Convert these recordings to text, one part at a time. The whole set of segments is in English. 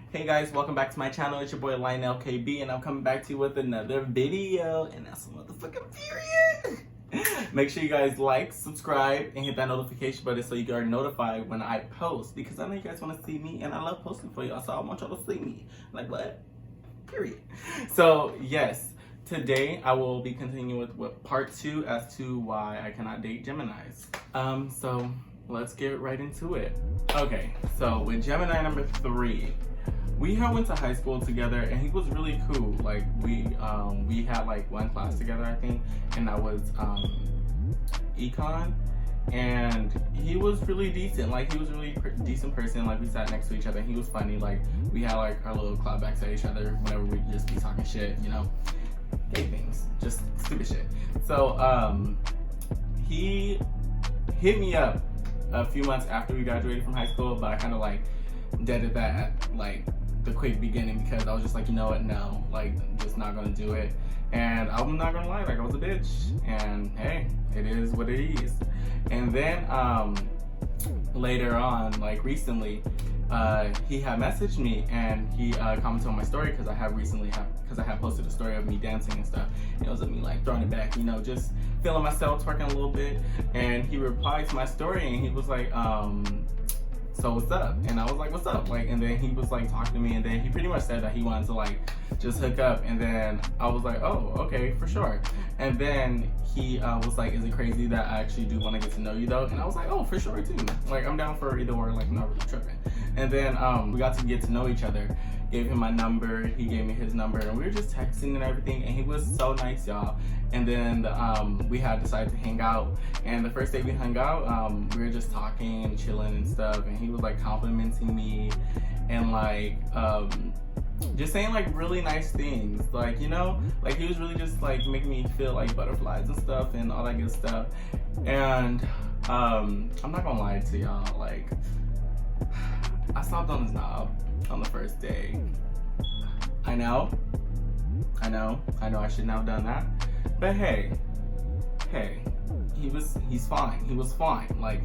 Hey guys, welcome back to my channel. It's your boy Lionel KB, and I'm coming back to you with another video, and that's a motherfucking period. Make sure you guys like, subscribe, and hit that notification button so you are notified when I post, because I know you guys want to see me, and I love posting for y'all, so I want y'all to see me. Like what? Period. So yes, today I will be continuing with part 2 as to why I cannot date Geminis. So let's get right into it. Okay, so with Gemini number 3, we had went to high school together, and he was really cool. Like we had like one class together, I think, and that was econ. And he was really decent. Like he was a really decent person. Like we sat next to each other. And he was funny. Like we had like our little clapbacks at each other whenever we just be talking shit, you know, gay things, just stupid shit. So he hit me up a few months after we graduated from high school, but I kind of like deaded that at like the quick beginning because I was just like, you know what, no, like just not gonna do it. And I'm not gonna lie, like I was a bitch, and hey, it is what it is. And then later on, like recently, he had messaged me and he commented on my story because I had posted a story of me dancing and stuff. And it was of me like throwing it back, you know, just feeling myself, twerking a little bit. And he replied to my story and he was like, so what's up? And I was like, what's up? Like, and then he was like talking to me, and then he pretty much said that he wanted to like just hook up. And then I was like, oh, okay, for sure. And then he was like, is it crazy that I actually do want to get to know you though? And I was like, oh, for sure too. Like I'm down for either or, like I'm not really tripping. And then we got to get to know each other. Gave him my number, he gave me his number, and we were just texting and everything, and he was so nice, y'all. And then we had decided to hang out, and the first day we hung out, we were just talking and chilling and stuff, and he was like complimenting me and like just saying like really nice things, like, you know, like he was really just like making me feel like butterflies and stuff and all that good stuff. And I'm not gonna lie to y'all, like I stopped on his knob on the first day. I know I shouldn't have done that, but hey, he's fine. He was fine. Like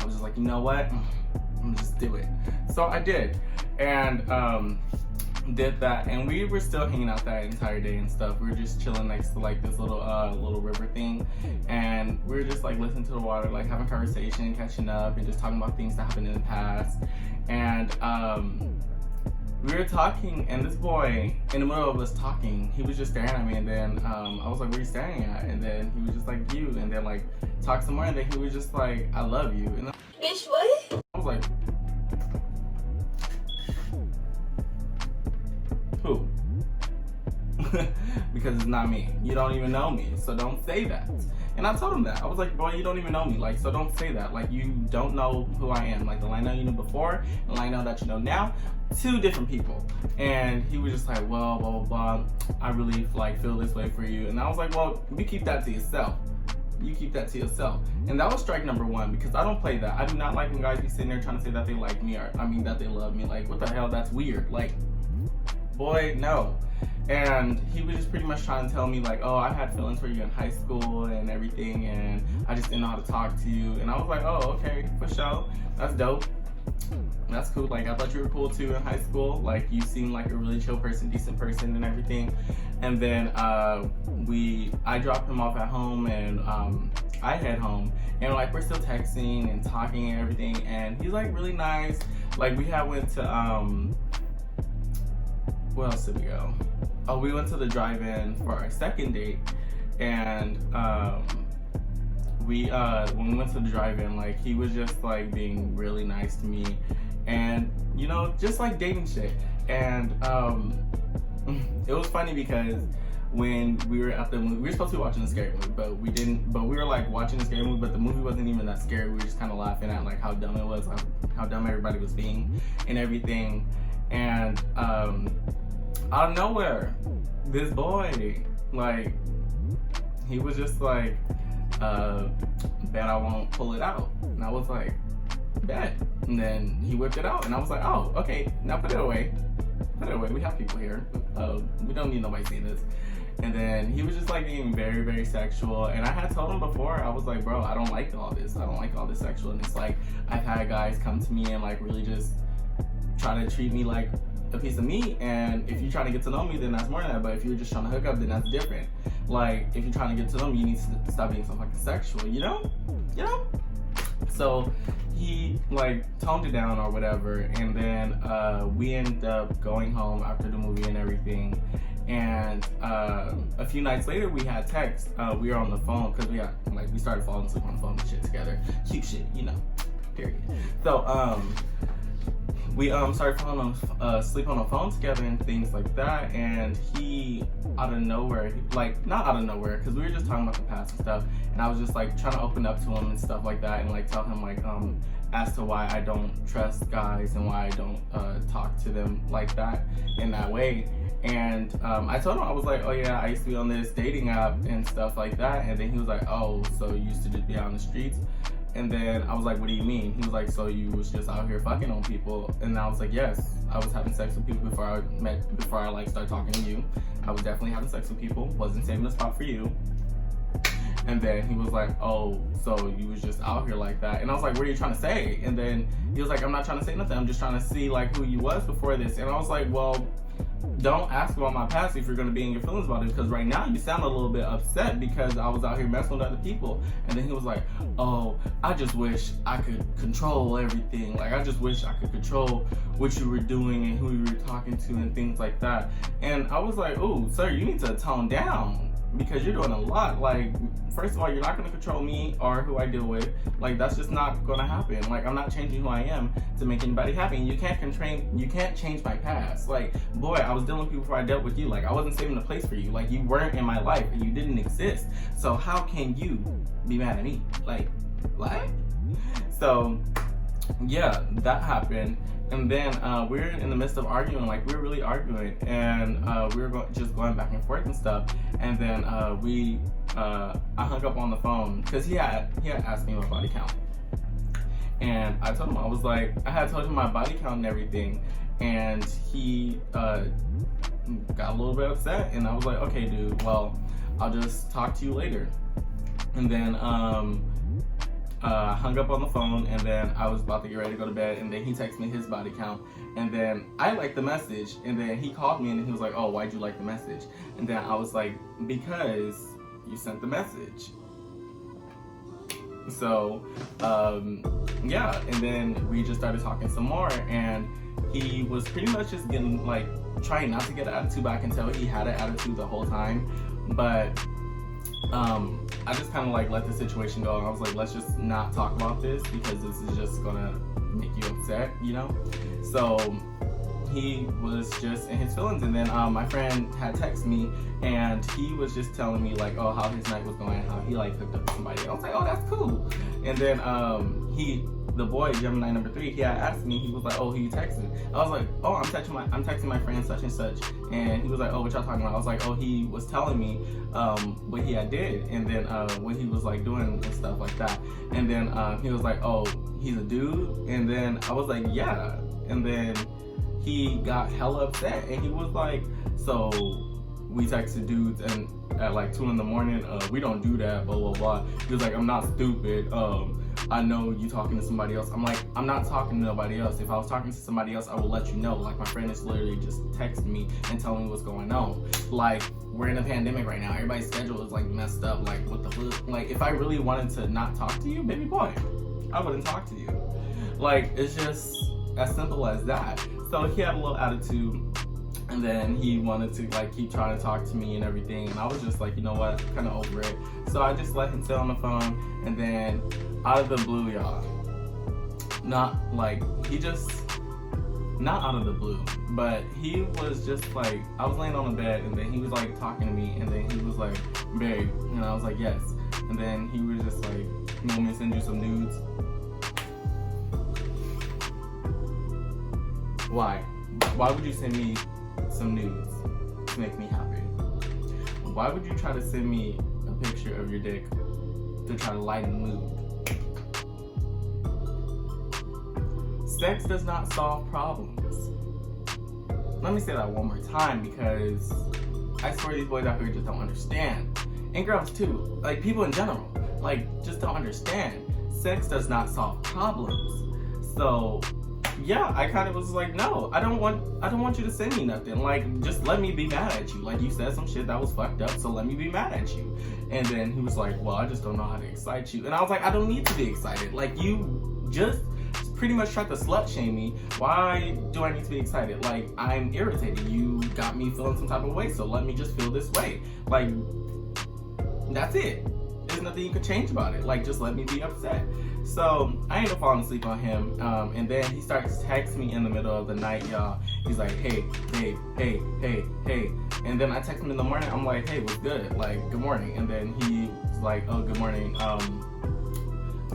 I was just like, you know what, I'm gonna just do it. So I did, and did that, and we were still hanging out that entire day and stuff. We were just chilling next to like this little river thing, and we were just like listening to the water, like having conversation, catching up, and just talking about things that happened in the past. And we were talking, and this boy, in the middle of us talking, he was just staring at me, and then I was like, what are you staring at? And then he was just like, you, and then like talk some more, and then he was just like, I love you. And Bitch, what? I was like, who? Because it's not me. You don't even know me, so don't say that. And I told him that. I was like, boy, you don't even know me, like, so don't say that. Like, you don't know who I am. Like, the Lionel you knew before, and the Lionel that you know now, 2 different people. And he was just like, well, blah, blah, blah. I really, like, feel this way for you. And I was like, well, you keep that to yourself. You keep that to yourself. And that was strike number 1, because I don't play that. I do not like when guys be sitting there trying to say that they like me, or, I mean, that they love me. Like, what the hell? That's weird. Like, boy, no. And he was just pretty much trying to tell me like, oh, I had feelings for you in high school and everything, and I just didn't know how to talk to you. And I was like, oh, okay, for sure. That's dope. That's cool. Like, I thought you were cool too in high school. Like, you seemed like a really chill person, decent person and everything. And then I dropped him off at home, and I head home, and like we're still texting and talking and everything, and he's like really nice. Like we had went to where else did we go? Oh, we went to the drive-in for our second date, and when we went to the drive-in, like he was just like being really nice to me, and you know, just like dating shit. And it was funny because when we were at the movie, we were supposed to be watching a scary movie, but we didn't. But we were like watching a scary movie, but the movie wasn't even that scary. We were just kind of laughing at like how dumb it was, how dumb everybody was being, and everything. And out of nowhere, this boy, like, he was just like, bet I won't pull it out. And I was like, bet. And then he whipped it out, and I was like, oh, okay, now put it away. Put it away, we have people here. We don't need nobody seeing this. And then he was just like being very, very sexual. And I had told him before, I was like, bro, I don't like all this. I don't like all this sexual. And it's like, I've had guys come to me and like really just try to treat me like a piece of meat, and if you're trying to get to know me, then that's more than that. But if you're just trying to hook up, then that's different. Like, if you're trying to get to know me, you need to stop being so fucking sexual, you know? So he like toned it down or whatever, and then we ended up going home after the movie and everything. And a few nights later, we had text. We were on the phone because we started falling asleep on the phone and shit together. Cute shit, you know. Period. So we started falling asleep on the phone together and things like that. And he, out of nowhere, like not out of nowhere, because we were just talking about the past and stuff. And I was just like trying to open up to him and stuff like that, and like tell him like as to why I don't trust guys and why I don't talk to them like that in that way. And I told him, I was like, oh yeah, I used to be on this dating app and stuff like that. And then he was like, oh, so you used to just be out on the streets? And then I was like, what do you mean? He was like, so you was just out here fucking on people? And I was like, yes, I was having sex with people before I like started talking to you. I was definitely having sex with people, wasn't saving a spot for you. And then he was like, oh, so you was just out here like that? And I was like, what are you trying to say? And then he was like, I'm not trying to say nothing, I'm just trying to see like who you was before this. And I was like, well, don't ask about my past if you're going to be in your feelings about it, because right now you sound a little bit upset because I was out here messing with other people. And then he was like, oh, I just wish I could control everything. Like, I just wish I could control what you were doing and who you were talking to and things like that. And I was like, oh, sir, you need to tone down, because you're doing a lot. Like, first of all, you're not going to control me or who I deal with. Like, that's just not going to happen. Like, I'm not changing who I am to make anybody happy. And you can't change my past. Like, boy, I was dealing with people before I dealt with you. Like, I wasn't saving a place for you. Like, you weren't in my life and you didn't exist. So how can you be mad at me? Like, what? So yeah, that happened. And then we were in the midst of arguing, like we were really arguing, and we were just going back and forth and stuff. And then I hung up on the phone because he had asked me my body count, and I told him, I was like, I had told him my body count and everything, and he got a little bit upset, and I was like, okay, dude, well, I'll just talk to you later. And then hung up on the phone, and then I was about to get ready to go to bed, and then he texted me his body count, and then I liked the message, and then he called me and he was like, oh, why'd you like the message? And then I was like, because you sent the message. So yeah, and then we just started talking some more, and he was pretty much just getting like trying not to get an attitude, but I can tell he had an attitude the whole time. But I just kind of like let the situation go. I was like, let's just not talk about this because this is just gonna make you upset, you know? So he was just in his feelings, and then my friend had texted me, and he was just telling me like, oh, how his night was going, how he like hooked up with somebody. I was like, oh, that's cool. And then the boy, Gemini number 3, he had asked me, he was like, oh, who you texting? I was like, oh, I'm texting my friend such and such. And he was like, oh, what y'all talking about? I was like, oh, he was telling me what he had did, and then what he was like doing and stuff like that. And then he was like, oh, he's a dude? And then I was like, yeah. And then he got hella upset, and he was like, so we texted dudes and at like 2 in the morning, we don't do that, blah blah blah. He was like, I'm not stupid, I know you talking to somebody else. I'm like, I'm not talking to nobody else. If I was talking to somebody else, I would let you know. Like, my friend is literally just texting me and telling me what's going on. Like, we're in a pandemic right now, everybody's schedule is like messed up. Like, what the fuck? Like, if I really wanted to not talk to you, baby boy, I wouldn't talk to you. Like, it's just as simple as that. So he had a little attitude, and then he wanted to like keep trying to talk to me and everything, and I was just like, you know what, I'm kind of over it. So I just let him sit on the phone, and then out of the blue, y'all, not out of the blue, but he was just like, I was laying on the bed, and then he was like talking to me, and then he was like, babe, and I was like, yes. And then he was just like, you want me to send you some nudes? Why would you send me some nudes to make me happy? Why would you try to send me a picture of your dick to try to lighten the mood? Sex does not solve problems. Let me say that one more time, because I swear these boys out here just don't understand. And girls too. Like, people in general. Like, just don't understand. Sex does not solve problems. So yeah, I kind of was like, no, I don't want you to send me nothing. Like, just let me be mad at you. Like, you said some shit that was fucked up, so let me be mad at you. And then he was like, well, I just don't know how to excite you. And I was like, I don't need to be excited. Like, you just pretty much tried to slut shame me. Why do I need to be excited? Like, I'm irritated. You got me feeling some type of way, so let me just feel this way. Like, that's it. There's nothing you can change about it. Like, just let me be upset. So I ended up falling asleep on him, and then he starts texting me in the middle of the night, y'all. He's like, hey, babe, hey, hey, hey. And then I text him in the morning. I'm like, hey, what's good? Like, good morning. And then he's like, oh, good morning.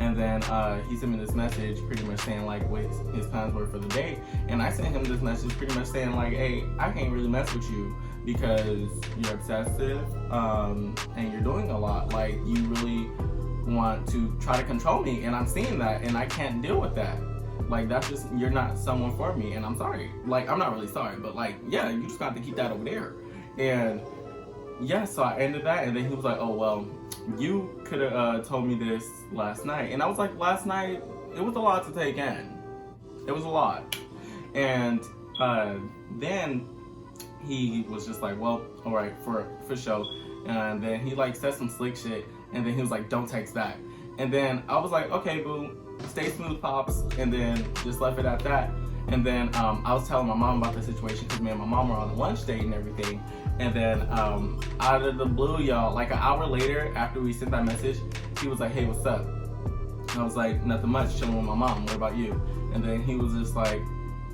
And then he sent me this message pretty much saying like what his plans were for the day. And I sent him this message pretty much saying like, hey, I can't really mess with you because you're obsessive and you're doing a lot. Like, you really want to try to control me, and I'm seeing that, and I can't deal with that. Like, that's just, you're not someone for me, and I'm sorry. Like, I'm not really sorry, but like, yeah, you just got to keep that over there. And yeah, so I ended that, and then he was like, oh, well, you could have told me this last night. And I was like, last night, it was a lot to take in. It was a lot. And then he was just like, well, all right, for sure. And then he like said some slick shit, and then he was like, don't text back. And then I was like, okay, boo, stay smooth, pops. And then just left it at that. And then I was telling my mom about the situation because me and my mom were on a lunch date and everything. And then out of the blue, y'all, like an hour later after we sent that message, he was like, hey, what's up? And I was like, nothing much, chilling with my mom. What about you? And then he was just like,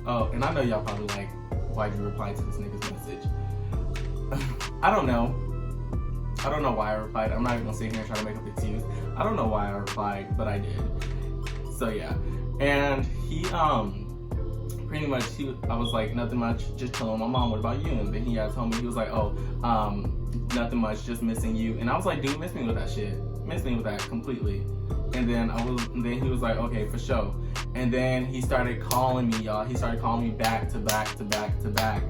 oh, and I know y'all probably like, why'd you reply to this nigga's message? I don't know. I don't know why I replied. I'm not even gonna sit here and try to make up excuse. I don't know why I replied, but I did. So yeah. And he pretty much I was like, nothing much, just chilling with my mom. What about you? And then he had told me, he was like, oh, nothing much, just missing you. And I was like, dude, miss me with that shit. Miss me with that completely. And then he was like, okay, for sure. And then he started calling me, y'all. He started calling me back to back to back to back.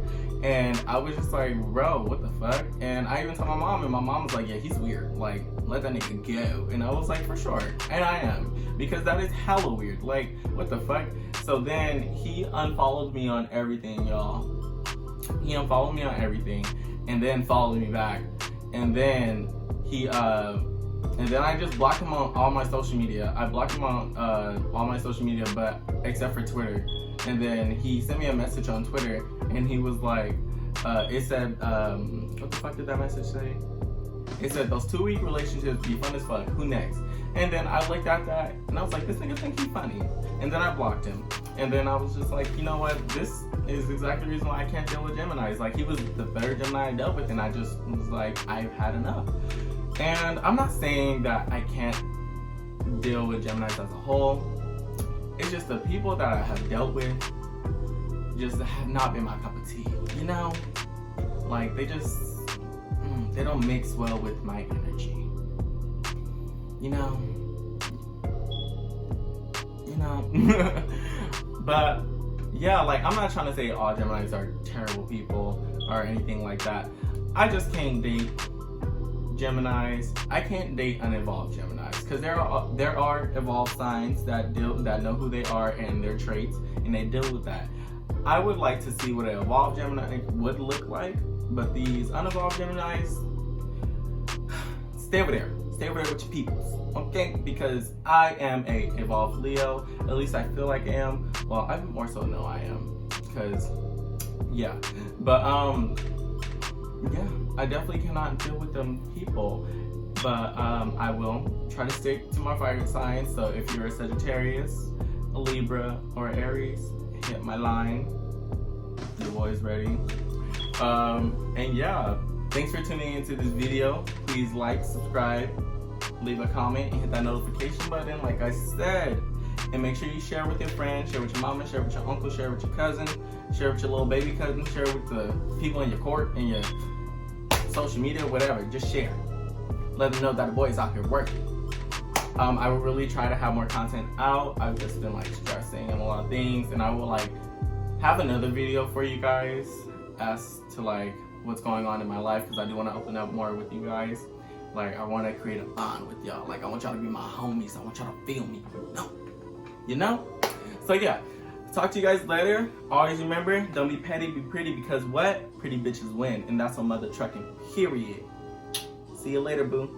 And I was just like, bro, what the fuck? And I even told my mom, and my mom was like, yeah, he's weird. Like, let that nigga go. And I was like, for sure. And I am. Because that is hella weird. Like, what the fuck? So then he unfollowed me on everything, y'all. He unfollowed me on everything. And then followed me back. And then and then I just blocked him on all my social media. I blocked him on all my social media, but except for Twitter. And then he sent me a message on Twitter, and he was like, it said, what the fuck did that message say? It said, those 2-week relationships be fun as fuck, who next? And then I looked at that, and I was like, this nigga think he's funny. And then I blocked him. And then I was just like, you know what, this is exactly the reason why I can't deal with Geminis. Like, he was the third Gemini I dealt with, and I just was like, I've had enough. And I'm not saying that I can't deal with Geminis as a whole. It's just the people that I have dealt with just have not been my cup of tea, you know? Like, they don't mix well with my energy. You know? But, yeah, like, I'm not trying to say all Geminis are terrible people or anything like that. I just can't date Geminis. I can't date unevolved Geminis because there are evolved signs that know who they are and their traits, and they deal with that. I would like to see what an evolved Gemini would look like, but these unevolved Geminis, stay over there with your peoples, okay? Because I am a evolved Leo. At least I feel like I am. Well, I more so know I am, because yeah. But yeah, I definitely cannot deal with them people, but I will try to stick to my fire signs. So if you're a Sagittarius, a Libra, or Aries, hit my line. Your boy's ready. And yeah, thanks for tuning into this video. Please like, subscribe, leave a comment, and hit that notification button like I said. And make sure you share with your friends, share with your mama, share with your uncle, share with your cousin, share with your little baby cousin, share with the people in your court, in your social media, whatever. Just share. Let them know that the boy is out here working. I will really try to have more content out. I've just been like stressing and a lot of things, and I will like have another video for you guys as to like what's going on in my life, because I do want to open up more with you guys. Like, I want to create a bond with y'all. Like, I want y'all to be my homies. I want y'all to feel me. No. You know? So yeah, Talk to you guys later. Always remember, don't be petty, be pretty, because what? Pretty bitches win. And that's on mother trucking, period. See you later, boo.